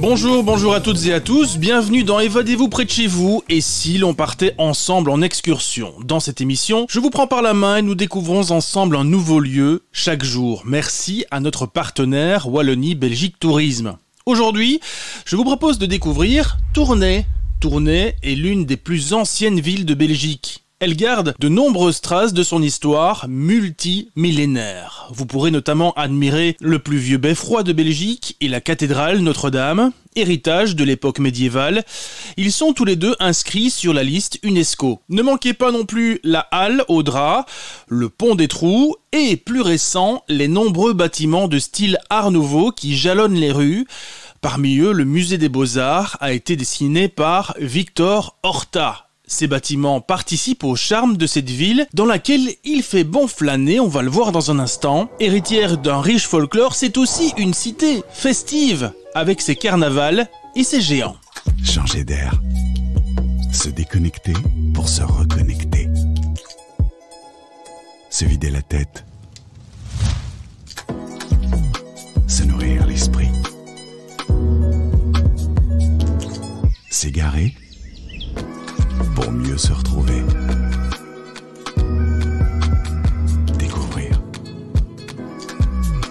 Bonjour à toutes et à tous, bienvenue dans Évadez-vous près de chez vous, et si l'on partait ensemble en excursion. Dans cette émission, je vous prends par la main et nous découvrons ensemble un nouveau lieu chaque jour. Merci à notre partenaire Wallonie-Belgique Tourisme. Aujourd'hui, je vous propose de découvrir Tournai. Tournai est l'une des plus anciennes villes de Belgique. Elle garde de nombreuses traces de son histoire multimillénaire. Vous pourrez notamment admirer le plus vieux beffroi de Belgique et la cathédrale Notre-Dame, héritage de l'époque médiévale. Ils sont tous les deux inscrits sur la liste UNESCO. Ne manquez pas non plus la halle aux draps, le pont des Trous et, plus récent, les nombreux bâtiments de style Art Nouveau qui jalonnent les rues. Parmi eux, le musée des Beaux-Arts a été dessiné par Victor Horta. Ces bâtiments participent au charme de cette ville dans laquelle il fait bon flâner, on va le voir dans un instant. Héritière d'un riche folklore, c'est aussi une cité festive avec ses carnavals et ses géants. Changer d'air, se déconnecter pour se reconnecter, se vider la tête, se nourrir l'esprit, s'égarer pour mieux se retrouver. Découvrir.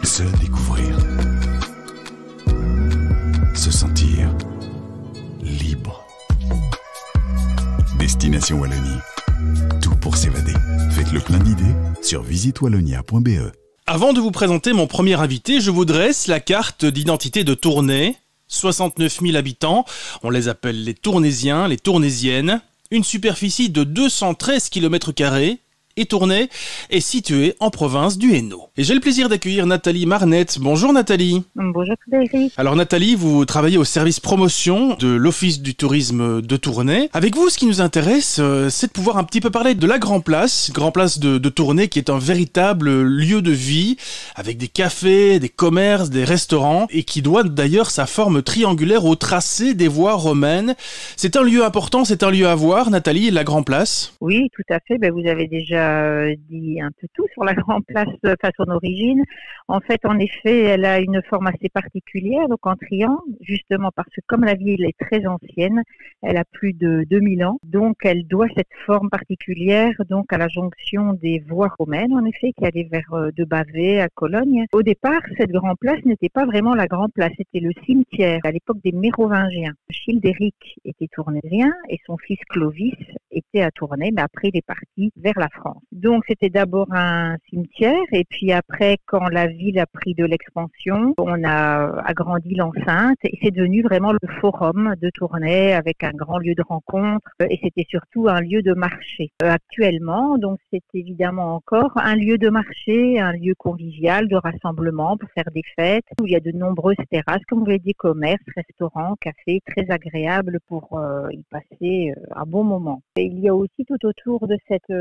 Se découvrir. Se sentir libre. Destination Wallonie. Tout pour s'évader. Faites le plein d'idées sur visitewallonia.be. Avant de vous présenter mon premier invité, je vous dresse la carte d'identité de Tournai. 69 000 habitants, on les appelle les Tournaisiens, les Tournaisiennes. Une superficie de 213 km², et Tournai est située en province du Hainaut. Et j'ai le plaisir d'accueillir Nathalie Marnette. Bonjour Nathalie. Bonjour Frédéric. Alors Nathalie, vous travaillez au service promotion de l'Office du tourisme de Tournai. Avec vous, ce qui nous intéresse, c'est de pouvoir un petit peu parler de la Grand Place de Tournai, qui est un véritable lieu de vie, avec des cafés, des commerces, des restaurants, et qui doit d'ailleurs sa forme triangulaire au tracé des voies romaines. C'est un lieu important, c'est un lieu à voir, Nathalie, la Grand Place. Oui, tout à fait. Vous avez déjà dit un peu tout sur la Grand Place face son origine. En fait, en effet, elle a une forme assez particulière, donc en triangle, justement parce que comme la ville est très ancienne, elle a plus de 2000 ans, donc elle doit cette forme particulière donc à la jonction des voies romaines, en effet, qui allaient vers de Bavay à Cologne. Au départ, cette Grand Place n'était pas vraiment la Grand Place, c'était le cimetière à l'époque des Mérovingiens. Childéric était tournaisien et son fils Clovis était à Tournai, mais après il est parti vers la France. Donc c'était d'abord un cimetière et puis après quand la ville a pris de l'expansion, on a agrandi l'enceinte et c'est devenu vraiment le forum de Tournai avec un grand lieu de rencontre et c'était surtout un lieu de marché. Actuellement, donc c'est évidemment encore un lieu de marché, un lieu convivial de rassemblement pour faire des fêtes où il y a de nombreuses terrasses, comme vous l'avez dit, commerces, restaurants, cafés, très agréables pour y passer un bon moment. Et il y a aussi tout autour de cette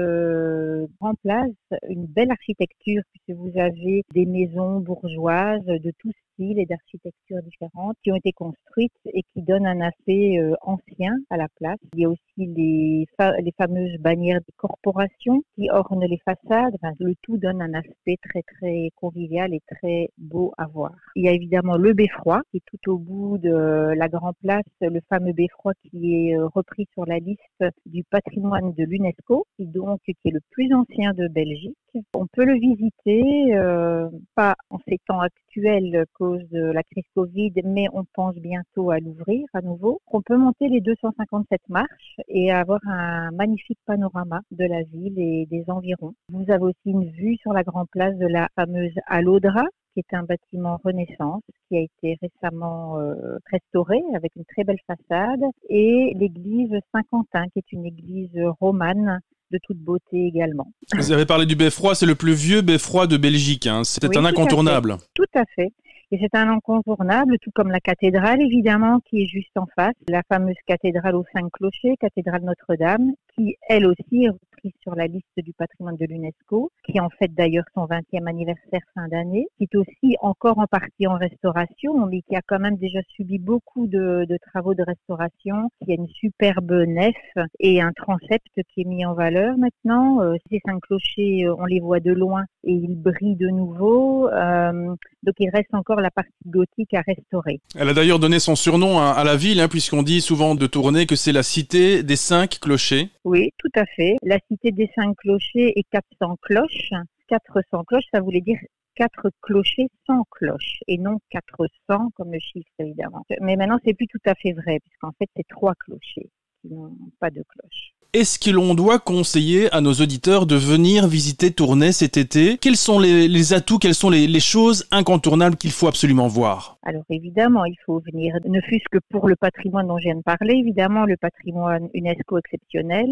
Grand Place une belle architecture puisque vous avez des maisons bourgeoises de tous styles et d'architectures différentes qui ont été construites et qui donnent un aspect ancien à la place. Il y a aussi les fameuses bannières des corporations qui ornent les façades. Enfin, le tout donne un aspect très très convivial et très beau à voir. Il y a évidemment le beffroi qui est tout au bout de la Grand Place, le fameux beffroi qui est repris sur la liste du patrimoine de l'UNESCO qui est le plus ancien de Belgique. On peut le visiter, pas en ces temps actuels à cause de la crise Covid, mais on pense bientôt à l'ouvrir à nouveau. On peut monter les 257 marches et avoir un magnifique panorama de la ville et des environs. Vous avez aussi une vue sur la Grand Place de la fameuse halle aux draps, qui est un bâtiment Renaissance qui a été récemment restauré avec une très belle façade, et l'église Saint-Quentin qui est une église romane de toute beauté également. Vous avez parlé du beffroi, c'est le plus vieux beffroi de Belgique, hein. C'était un incontournable. Tout à fait. Et c'est un incontournable, tout comme la cathédrale évidemment qui est juste en face, la fameuse cathédrale aux 5 clochers, cathédrale Notre-Dame, qui elle aussi est inscrit sur la liste du patrimoine de l'UNESCO, qui en fait d'ailleurs son 20e anniversaire fin d'année, qui est aussi encore en partie en restauration, mais qui a quand même déjà subi beaucoup de travaux de restauration. Il y a une superbe nef et un transept qui est mis en valeur maintenant. Ces 5 clochers, on les voit de loin et ils brillent de nouveau. Donc il reste encore la partie gothique à restaurer. Elle a d'ailleurs donné son surnom à la ville, puisqu'on dit souvent de Tournai que c'est la cité des 5 clochers. Oui, tout à fait. La cité des 5 clochers et 400 cloches. 400 cloches, ça voulait dire 4 clochers sans cloche et non 400 comme le chiffre évidemment. Mais maintenant, c'est plus tout à fait vrai, puisqu'en fait, c'est 3 clochers qui n'ont pas de cloche. Est-ce que l'on doit conseiller à nos auditeurs de venir visiter Tournai cet été? Quels sont les atouts, quelles sont les choses incontournables qu'il faut absolument voir? Alors évidemment, il faut venir, ne fût-ce que pour le patrimoine dont je viens de parler, évidemment le patrimoine UNESCO exceptionnel,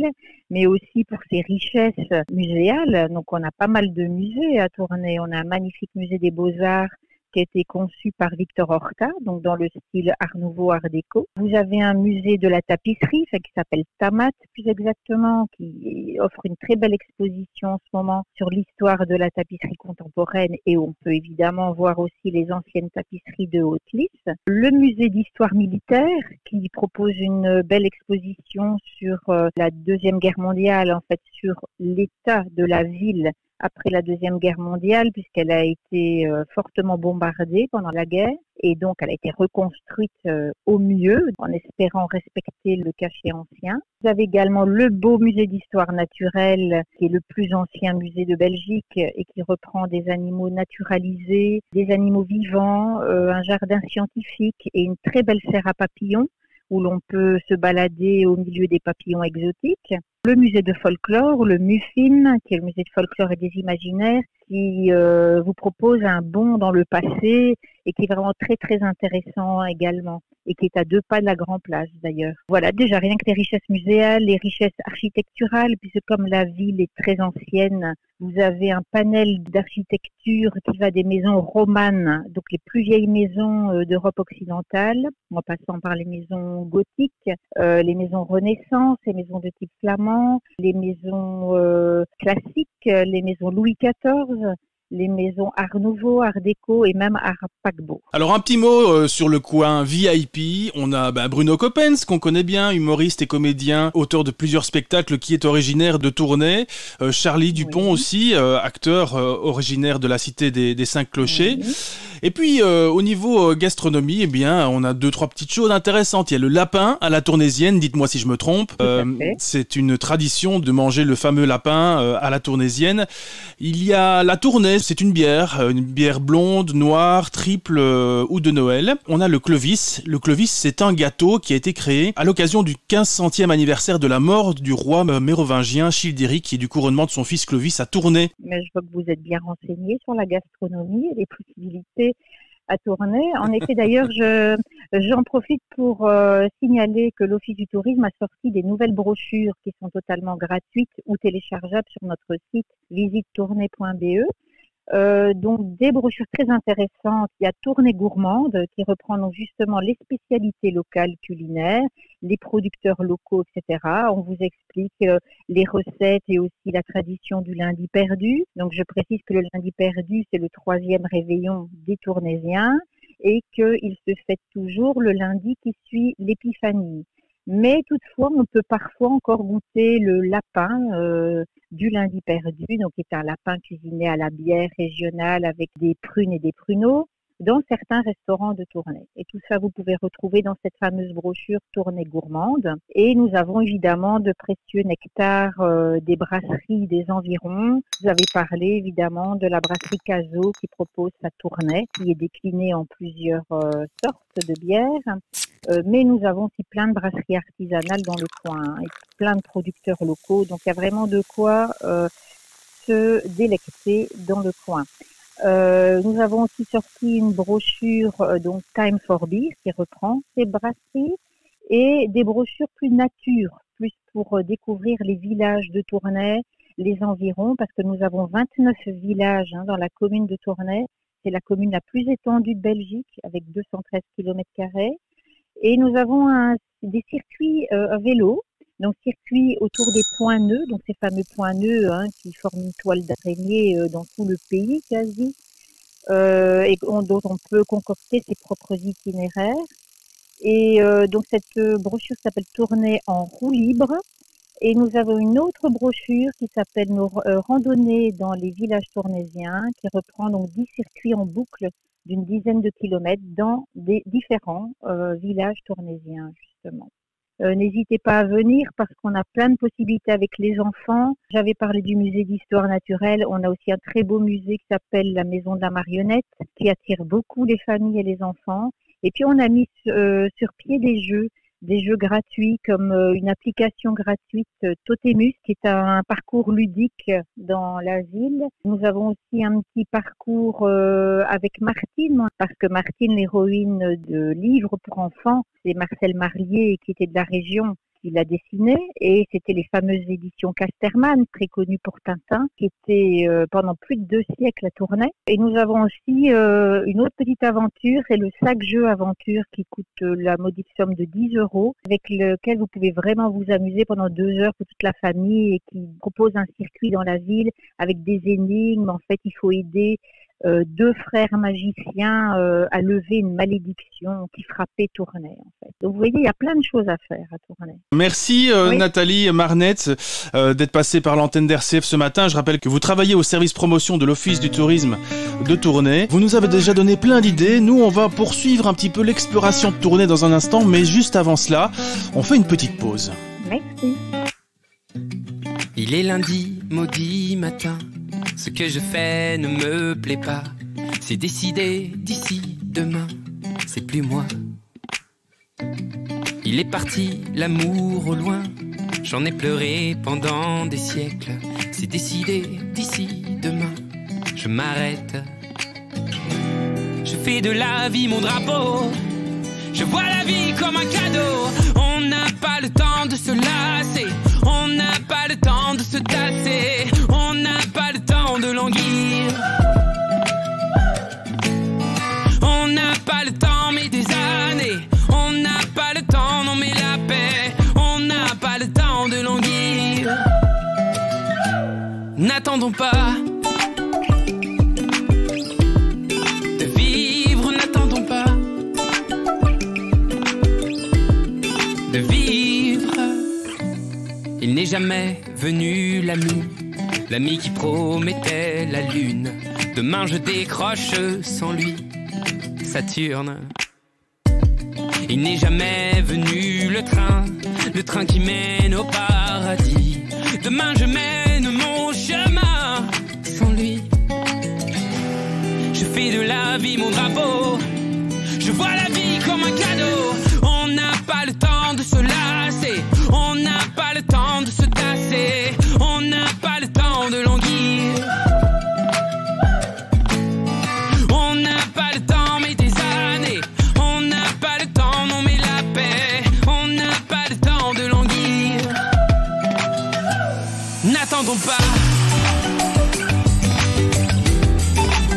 mais aussi pour ses richesses muséales. Donc on a pas mal de musées à Tournai. On a un magnifique musée des Beaux-Arts qui a été conçu par Victor Horta, donc dans le style Art Nouveau, Art Déco. Vous avez un musée de la tapisserie, qui s'appelle Tamat plus exactement, qui offre une très belle exposition en ce moment sur l'histoire de la tapisserie contemporaine, et on peut évidemment voir aussi les anciennes tapisseries de Haute-Lys. Le musée d'histoire militaire, qui propose une belle exposition sur la Deuxième Guerre mondiale, en fait sur l'état de la ville après la Deuxième Guerre mondiale, puisqu'elle a été fortement bombardée pendant la guerre, et donc elle a été reconstruite au mieux, en espérant respecter le cachet ancien. Vous avez également le beau musée d'histoire naturelle, qui est le plus ancien musée de Belgique, et qui reprend des animaux naturalisés, des animaux vivants, un jardin scientifique et une très belle serre à papillons, où l'on peut se balader au milieu des papillons exotiques. Le musée de folklore, le MUFIM, qui est le musée de folklore et des imaginaires, qui vous propose un bond dans le passé et qui est vraiment très très intéressant également, et qui est à 2 pas de la Grand Place d'ailleurs. Voilà, déjà rien que les richesses muséales, les richesses architecturales, puisque comme la ville est très ancienne, vous avez un panel d'architecture qui va des maisons romanes, donc les plus vieilles maisons d'Europe occidentale, en passant par les maisons gothiques, les maisons Renaissance, les maisons de type flamand, les maisons classiques, les maisons Louis XIV, les maisons Art Nouveau, Art Déco et même Art Paquebot. Alors un petit mot sur le coin VIP. On a Bruno Coppens, qu'on connaît bien, humoriste et comédien, auteur de plusieurs spectacles, qui est originaire de Tournai. Charlie Dupont aussi, acteur originaire de la cité des 5 clochers. Oui. Et puis au niveau gastronomie, on a 2-3 petites choses intéressantes. Il y a le lapin à la tournaisienne, dites-moi si je me trompe. C'est une tradition de manger le fameux lapin à la tournaisienne. Il y a la Tournai, c'est une bière blonde, noire, triple ou de Noël. On a le Clovis. Le Clovis, c'est un gâteau qui a été créé à l'occasion du 1500e anniversaire de la mort du roi mérovingien Childéric et du couronnement de son fils Clovis à Tournai. Mais je vois que vous êtes bien renseigné sur la gastronomie et les possibilités à Tournai. En effet, d'ailleurs, j'en profite pour signaler que l'Office du tourisme a sorti des nouvelles brochures qui sont totalement gratuites ou téléchargeables sur notre site visitetournai.be. Donc des brochures très intéressantes. Il y a Tournai gourmande qui reprend donc justement les spécialités locales culinaires, les producteurs locaux, etc. On vous explique les recettes et aussi la tradition du lundi perdu. Donc je précise que le lundi perdu, c'est le 3e réveillon des Tournaisiens et qu'il se fête toujours le lundi qui suit l'épiphanie. Mais toutefois, on peut parfois encore goûter le lapin du lundi perdu, donc qui est un lapin cuisiné à la bière régionale avec des prunes et des pruneaux, dans certains restaurants de Tournai. Et tout ça, vous pouvez retrouver dans cette fameuse brochure Tournai gourmande. Et nous avons évidemment de précieux nectars des brasseries des environs. Vous avez parlé évidemment de la brasserie Cazot qui propose sa Tournai, qui est déclinée en plusieurs sortes de bières. Mais nous avons aussi plein de brasseries artisanales dans le coin et plein de producteurs locaux. Donc il y a vraiment de quoi se délecter dans le coin. Nous avons aussi sorti une brochure, donc Time for Beer, qui reprend ces brasseries, et des brochures plus nature, plus pour découvrir les villages de Tournai, les environs, parce que nous avons 29 villages dans la commune de Tournai. C'est la commune la plus étendue de Belgique, avec 213 km². Et nous avons des circuits à vélo, Donc circuit autour des points nœuds, donc ces fameux points nœuds qui forment une toile d'araignée dans tout le pays quasi, dont on peut concocter ses propres itinéraires. Et donc cette brochure s'appelle Tournai en roue libre. Et nous avons une autre brochure qui s'appelle Nos randonnées dans les villages tournaisiens, qui reprend donc 10 circuits en boucle d'une dizaine de kilomètres dans des différents villages tournaisiens justement. N'hésitez pas à venir parce qu'on a plein de possibilités avec les enfants. J'avais parlé du musée d'histoire naturelle. On a aussi un très beau musée qui s'appelle la Maison de la Marionnette, qui attire beaucoup les familles et les enfants. Et puis on a mis sur pied des jeux gratuits comme une application gratuite Totemus qui est un parcours ludique dans la ville. Nous avons aussi un petit parcours avec Martine, parce que Martine, l'héroïne de livres pour enfants, c'est Marcel Marlier qui était de la région qui l'a dessiné, et c'était les fameuses éditions Casterman, très connues pour Tintin, qui étaient pendant plus de 2 siècles à Tournai. Et nous avons aussi une autre petite aventure, c'est le sac-jeu aventure qui coûte la modique somme de 10 €, avec lequel vous pouvez vraiment vous amuser pendant 2 heures pour toute la famille, et qui propose un circuit dans la ville avec des énigmes. En fait, il faut aider 2 frères magiciens à lever une malédiction qui frappait Tournai, en fait. Donc vous voyez, il y a plein de choses à faire à Tournai. Merci oui. Nathalie Marnette d'être passée par l'antenne d'RCF ce matin. Je rappelle que vous travaillez au service promotion de l'Office du tourisme de Tournai. Vous nous avez déjà donné plein d'idées. Nous, on va poursuivre un petit peu l'exploration de Tournai dans un instant, mais juste avant cela, on fait une petite pause. Merci. Il est lundi, maudit matin. Ce que je fais ne me plaît pas. C'est décidé d'ici demain, c'est plus moi. Il est parti, l'amour au loin. J'en ai pleuré pendant des siècles. C'est décidé d'ici demain, je m'arrête. Je fais de la vie mon drapeau. Je vois la vie comme un cadeau. On n'a pas le temps de se lasser. On n'a pas le temps de se tasser. On n'a pas le temps de languir. On n'a pas le temps mais des années. On n'a pas le temps, non mais la paix. On n'a pas le temps de languir. N'attendons pas de vivre, n'attendons pas de vivre. Il n'est jamais venu l'ami qui promettait la lune. Demain je décroche sans lui Saturne. Il n'est jamais venu le train qui mène au paradis. Demain je mène mon chemin sans lui. Je fais de la vie mon drapeau. Je vois la vie comme un cadeau. On n'a pas le temps de se lasser. On n'a pas le temps de se tasser. On n'a pas le temps de languir. On n'a pas le temps mais des années. On n'a pas le temps, non mais la paix. On n'a pas le temps de languir. N'attendons pas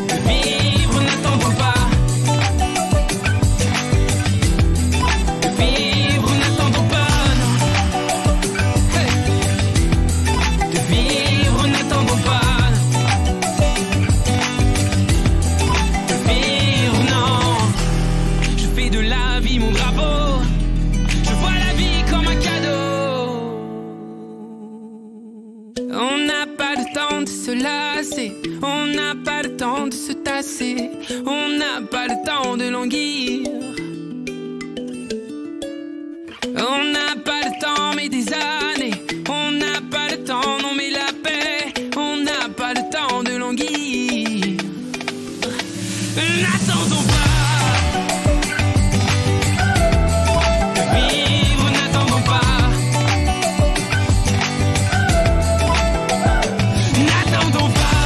de vivre, n'attendons pas de vivre, n'attendons pas non. Hey. De vivre, n'attendons pas de vivre, non. Je fais de la vie mon drapeau. Je vois la vie comme un cadeau. On n'a pas le temps de se lasser. On n'a pas le temps de se tasser. On n'a pas le temps de languir. On n'a pas le temps mais des années. On n'a pas le temps, non mais la paix. On n'a pas le temps de languir. N'attendons pas de vivre, n'attendons pas. N'attendons pas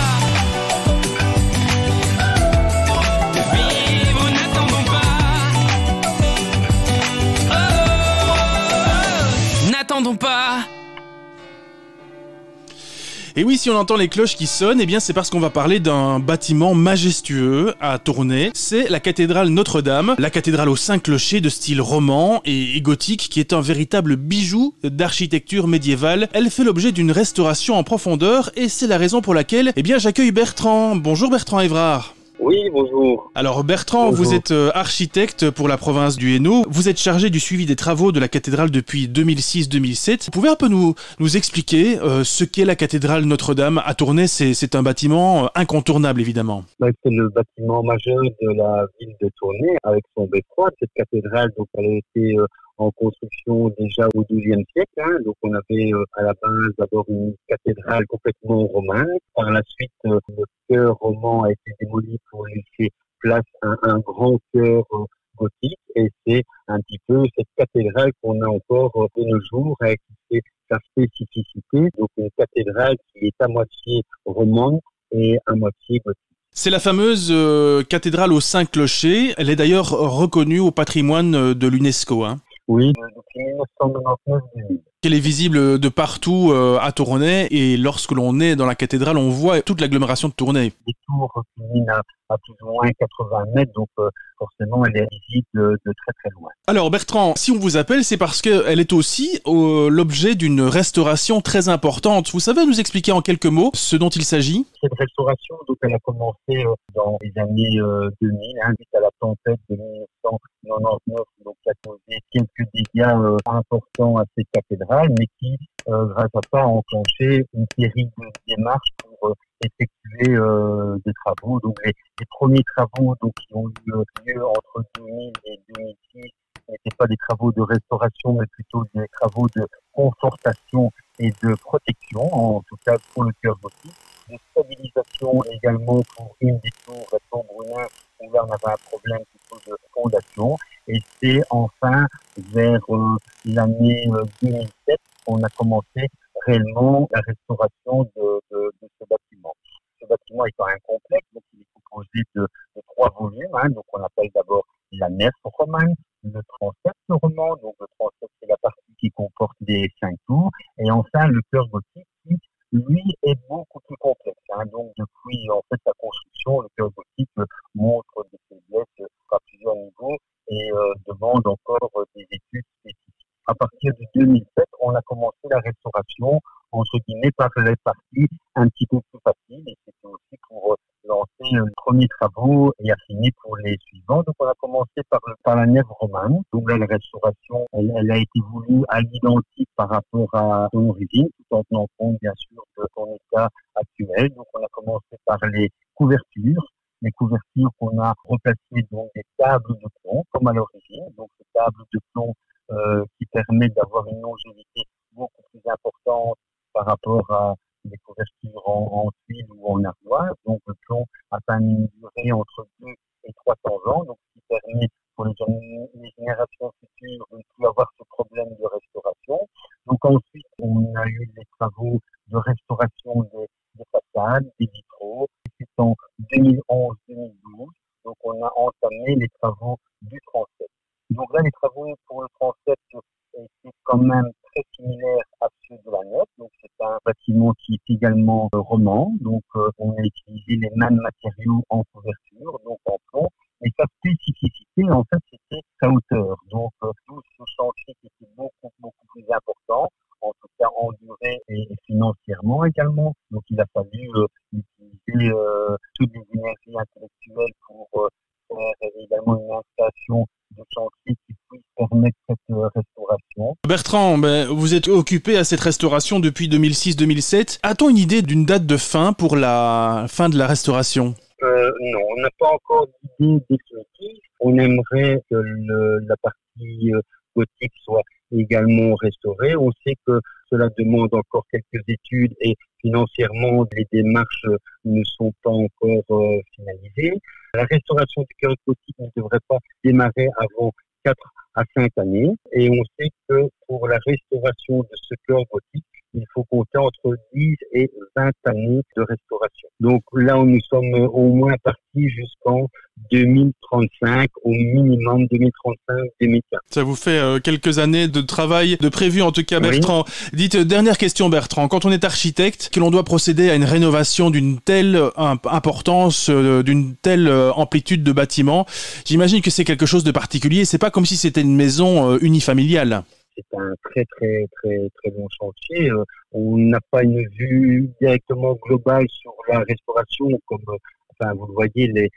de vivre, n'attendons pas. Oh, n'attendons pas Et oui, si on entend les cloches qui sonnent, eh bien c'est parce qu'on va parler d'un bâtiment majestueux à Tournai. C'est la cathédrale Notre-Dame, la cathédrale aux 5 clochers de style roman et gothique qui est un véritable bijou d'architecture médiévale. Elle fait l'objet d'une restauration en profondeur et c'est la raison pour laquelle j'accueille Bertrand. Bonjour Bertrand Évrard. Oui, bonjour. Alors Bertrand, Bonjour. Vous êtes architecte pour la province du Hainaut. Vous êtes chargé du suivi des travaux de la cathédrale depuis 2006-2007. Vous pouvez un peu nous expliquer ce qu'est la cathédrale Notre-Dame à Tournai? C'est un bâtiment incontournable évidemment. C'est le bâtiment majeur de la ville de Tournai avec son beffroi. Cette cathédrale, donc, elle a été en construction déjà au XIIe siècle. Donc on avait à la base d'abord une cathédrale complètement romane. Par la suite, le chœur roman a été démoli pour laisser place à un grand chœur gothique. Et c'est un petit peu cette cathédrale qu'on a encore de nos jours avec sa spécificité. Donc une cathédrale qui est à moitié romane et à moitié gothique. C'est la fameuse cathédrale aux 5 clochers. Elle est d'ailleurs reconnue au patrimoine de l'UNESCO. Oui, depuis 1999-2000. Elle est visible de partout à Tournai et lorsque l'on est dans la cathédrale, on voit toute l'agglomération de Tournai. Les tours culminent à plus ou moins 80 mètres, donc forcément elle est visible de très très loin. Alors Bertrand, si on vous appelle, c'est parce qu'elle est aussi l'objet d'une restauration très importante. Vous savez nous expliquer en quelques mots ce dont il s'agit? Cette restauration, donc, elle a commencé dans les années 2000, suite à la tempête de 1999, donc qui a causé quelques dégâts importants à cette cathédrale, mais qui, grâce à ça, a enclenché une série de démarches pour effectuer des travaux. Donc les premiers travaux qui ont eu lieu entre 2000 et 2006 n'étaient pas des travaux de restauration, mais plutôt des travaux de confortation et de protection, en tout cas pour le chœur gothique, de stabilisation également pour une des tours, la tour Brunin, où là on avait un problème plutôt de fondation. Et c'est enfin vers l'année 2007 qu'on a commencé réellement la restauration de ce bâtiment. Ce bâtiment étant un complexe, donc il est composé de 3 volumes. Donc on appelle d'abord la nef romane, le transept roman. Donc le transept, c'est la partie qui comporte les 5 tours. Et enfin le chœur gothique qui, lui, est beaucoup plus complexe. Donc depuis en fait sa construction, le chœur gothique montre des faiblesses à plusieurs niveaux et demande encore des études spécifiques. À partir de 2007, on a commencé la restauration, entre guillemets, par les parties un petit peu plus faciles. Et c'était aussi pour lancer les premiers travaux et affiner pour les suivants. Donc, on a commencé par la nef romane. Donc là, la restauration, elle a été voulue à l'identique par rapport à son origine, tout en tenant compte, bien sûr, de son état actuel. Donc, on a commencé par les couvertures. Les couvertures qu'on a replacées, donc des tables de plomb, comme à l'origine. Donc, ces tables de plomb qui permettent d'avoir une longévité beaucoup plus importante par rapport à des couvertures en tuile ou en ardoise. Donc, le plomb atteint une durée entre 2 et 300 ans, donc ce qui permet pour les générations futures de ne plus avoir ce problème de restauration. Donc, ensuite, on a eu les travaux de restauration des façades, des vitraux. C'est en 2011-2012, donc on a entamé les travaux du transept. Donc là, les travaux pour le transept étaient quand même très similaires à ceux de la nef. Donc c'est un bâtiment qui est également roman. Donc on a utilisé les mêmes matériaux en couverture, donc en plomb. Et sa spécificité, en fait, c'était sa hauteur. Donc tout ce chantier qui était beaucoup, beaucoup plus important, en tout cas en durée et financièrement également. Donc il a fallu utiliser toutes les énergies intellectuelles pour faire également une installation de chantier qui puisse permettre cette restauration. Bertrand, vous êtes occupé à cette restauration depuis 2006-2007. A-t-on une idée d'une date de fin pour la fin de la restauration? Non, on n'a pas encore d'idée définitive. On aimerait que la partie gothique soit également restaurée. On sait que cela demande encore quelques études et financièrement, les démarches ne sont pas encore finalisées. La restauration du chœur gothique ne devrait pas démarrer avant 4 à 5 années. Et on sait que pour la restauration de ce chœur gothique, il faut compter entre 10 et 20 années de restauration. Donc là, nous sommes au moins partis jusqu'en 2035, au minimum 2035-2040. Ça vous fait quelques années de travail, de prévu en tout cas, Bertrand. Oui. Dites, dernière question, Bertrand. Quand on est architecte, que l'on doit procéder à une rénovation d'une telle importance, d'une telle amplitude de bâtiment, j'imagine que c'est quelque chose de particulier. C'est pas comme si c'était une maison unifamiliale. C'est un très long chantier. On n'a pas une vue directement globale sur la restauration comme vous le voyez, les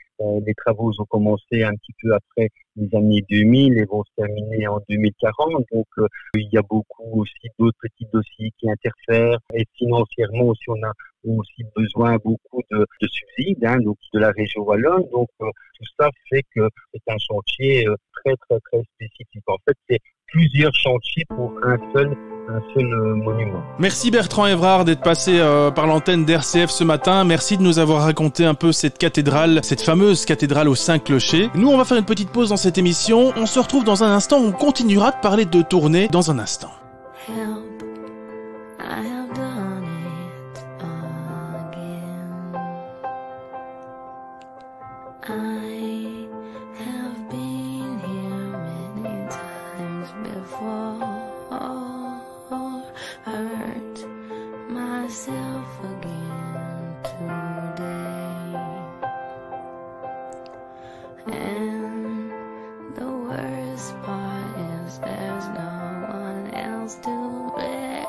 travaux ont commencé un petit peu après les années 2000 et vont se terminer en 2040. Donc, il y a beaucoup aussi d'autres petits dossiers qui interfèrent. Et financièrement aussi, on a aussi besoin beaucoup de subsides, donc de la région wallonne. Donc, tout ça fait que c'est un chantier très spécifique. En fait, c'est plusieurs chantiers pour un seul monument. Merci Bertrand Évrard d'être passé par l'antenne d'RCF ce matin. Merci de nous avoir raconté un peu cette cathédrale, cette fameuse cathédrale aux 5 clochers. Nous, on va faire une petite pause dans cette émission. On se retrouve dans un instant. On continuera de parler de tournée dans un instant. Help, I have done it again. I have been here many times before. Hurt myself again today, and the worst part is there's no one else to blame.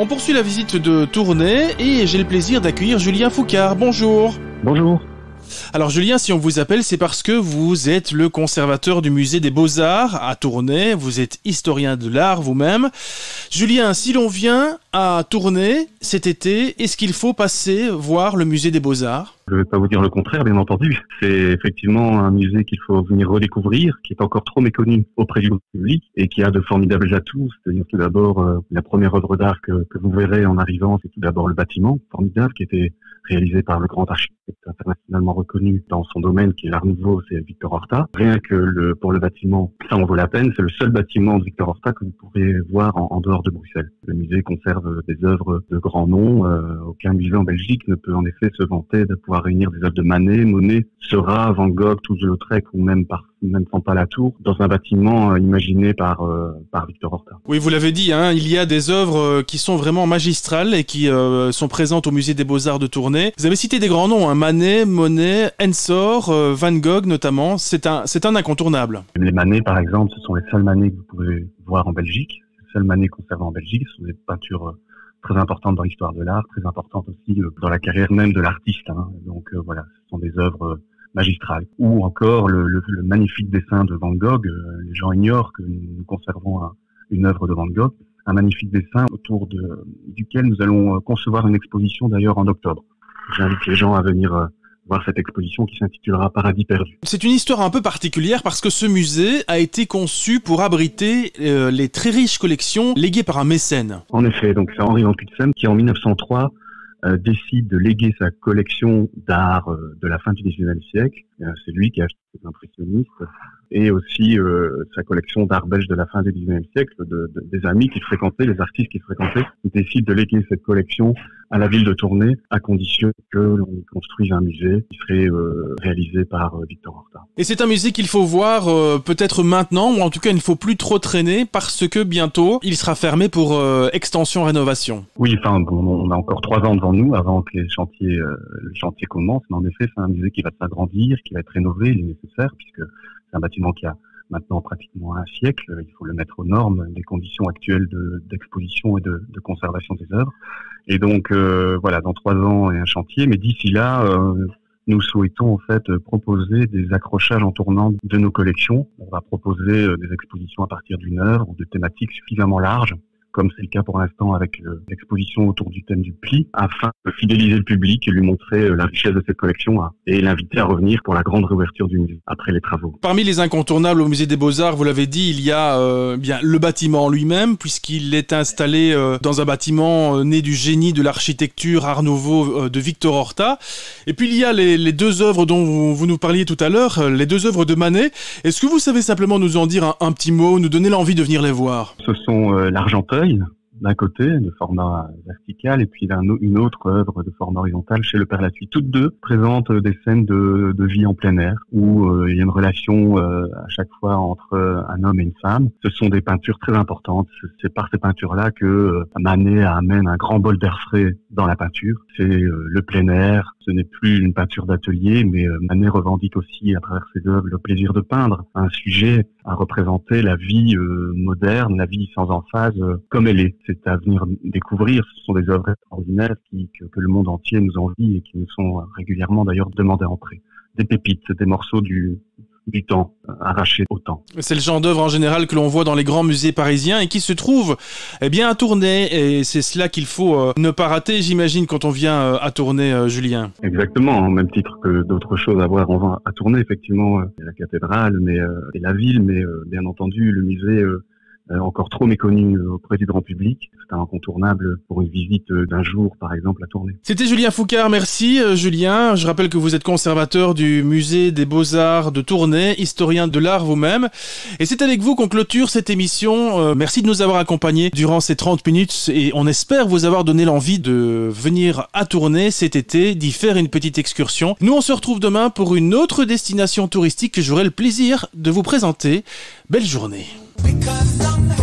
On poursuit la visite de Tournai et j'ai le plaisir d'accueillir Julien Foucard. Bonjour. Bonjour. Alors Julien, si on vous appelle, c'est parce que vous êtes le conservateur du musée des Beaux-Arts à Tournai. Vous êtes historien de l'art vous-même. Julien, si l'on vient à Tournai cet été, est-ce qu'il faut passer voir le musée des Beaux-Arts ? Je ne vais pas vous dire le contraire, bien entendu. C'est effectivement un musée qu'il faut venir redécouvrir, qui est encore trop méconnu auprès du public et qui a de formidables atouts. C'est-à-dire tout d'abord, la première œuvre d'art que vous verrez en arrivant, c'est tout d'abord le bâtiment formidable qui était réalisé par le grand architecte internationalement reconnu dans son domaine, qui est l'Art Nouveau, c'est Victor Horta. Rien que pour le bâtiment, ça en vaut la peine. C'est le seul bâtiment de Victor Horta que vous pourrez voir en dehors de Bruxelles. Le musée conserve des œuvres de grands noms. Aucun musée en Belgique ne peut en effet se vanter de pouvoir réunir des œuvres de Manet, Monet, Seurat, Van Gogh, Toulouse-Lautrec ou même Santa-Latour dans un bâtiment imaginé par Victor Horta. Oui, vous l'avez dit, il y a des œuvres qui sont vraiment magistrales et qui sont présentes au musée des Beaux-Arts de Tournai. Vous avez cité des grands noms, Manet, Monet, Ensor, Van Gogh notamment. C'est un incontournable. Les Manet, par exemple, ce sont les seuls Manet que vous pouvez voir en Belgique. Les seuls Manet conservés en Belgique. Ce sont des peintures très importantes dans l'histoire de l'art, très importantes aussi dans la carrière même de l'artiste. Donc voilà, ce sont des œuvres magistrales. Ou encore le magnifique dessin de Van Gogh. Les gens ignorent que nous conservons une œuvre de Van Gogh, un magnifique dessin autour duquel nous allons concevoir une exposition d'ailleurs en octobre. J'invite les gens à venir voir cette exposition qui s'intitulera Paradis perdu. C'est une histoire un peu particulière parce que ce musée a été conçu pour abriter les très riches collections léguées par un mécène. En effet, donc c'est Henri Van Cutsem qui en 1903 décide de léguer sa collection d'art de la fin du XIXe siècle. C'est lui qui a acheté des impressionnistes et aussi sa collection d'art belge de la fin du XIXe siècle, des amis qu'il fréquentait, les artistes qu'il fréquentait. Il décide de léguer cette collection à la ville de Tournai, à condition que l'on construise un musée qui serait réalisé par Victor Horta. Et c'est un musée qu'il faut voir peut-être maintenant, ou en tout cas il ne faut plus trop traîner, parce que bientôt il sera fermé pour extension-rénovation. Oui, on a encore 3 ans devant nous avant que le chantier commence, mais en effet c'est un musée qui va s'agrandir, qui va être rénové, il est nécessaire, puisque c'est un bâtiment qui a maintenant pratiquement un siècle. Il faut le mettre aux normes des conditions actuelles d'exposition et de conservation des œuvres. Et donc, voilà, dans 3 ans, il y a un chantier. Mais d'ici là, nous souhaitons en fait proposer des accrochages en tournant de nos collections. On va proposer des expositions à partir d'une œuvre ou de thématiques suffisamment larges, comme c'est le cas pour l'instant avec l'exposition autour du thème du pli, afin de fidéliser le public et lui montrer la richesse de cette collection et l'inviter à revenir pour la grande réouverture du musée après les travaux. Parmi les incontournables au musée des Beaux-Arts, vous l'avez dit, il y a bien le bâtiment lui-même, puisqu'il est installé dans un bâtiment né du génie de l'architecture Art Nouveau de Victor Horta. Et puis il y a les 2 œuvres dont vous nous parliez tout à l'heure, les 2 œuvres de Manet. Est-ce que vous savez simplement nous en dire un petit mot, nous donner l'envie de venir les voir ? Ce sont l'Argenteuil, d'un côté, de format vertical, et puis une autre œuvre de format horizontal chez Le Père Latuis. Toutes 2 présentent des scènes de vie en plein air, où il y a une relation à chaque fois entre un homme et une femme. Ce sont des peintures très importantes. C'est par ces peintures-là que Manet amène un grand bol d'air frais dans la peinture. C'est le plein air. Ce n'est plus une peinture d'atelier, mais Manet revendique aussi à travers ses œuvres le plaisir de peindre, un sujet à représenter la vie moderne, la vie sans emphase comme elle est. C'est à venir découvrir. Ce sont des œuvres extraordinaires que le monde entier nous envie et qui nous sont régulièrement d'ailleurs demandées en prêt. Des pépites, des morceaux du temps, arrachés au temps. C'est le genre d'œuvre en général que l'on voit dans les grands musées parisiens et qui se trouve à Tournai. Et c'est cela qu'il faut ne pas rater, j'imagine, quand on vient à Tournai, Julien. Exactement, au même titre que d'autres choses à voir à Tournai, effectivement, la cathédrale et la ville, mais bien entendu le musée encore trop méconnu auprès du grand public. C'est un incontournable pour une visite d'un jour, par exemple, à Tournai. C'était Julien Foucard. Merci, Julien. Je rappelle que vous êtes conservateur du musée des Beaux-Arts de Tournai, historien de l'art vous-même. Et c'est avec vous qu'on clôture cette émission. Merci de nous avoir accompagnés durant ces 30 minutes et on espère vous avoir donné l'envie de venir à Tournai cet été, d'y faire une petite excursion. Nous, on se retrouve demain pour une autre destination touristique que j'aurai le plaisir de vous présenter. Belle journée. Because I'm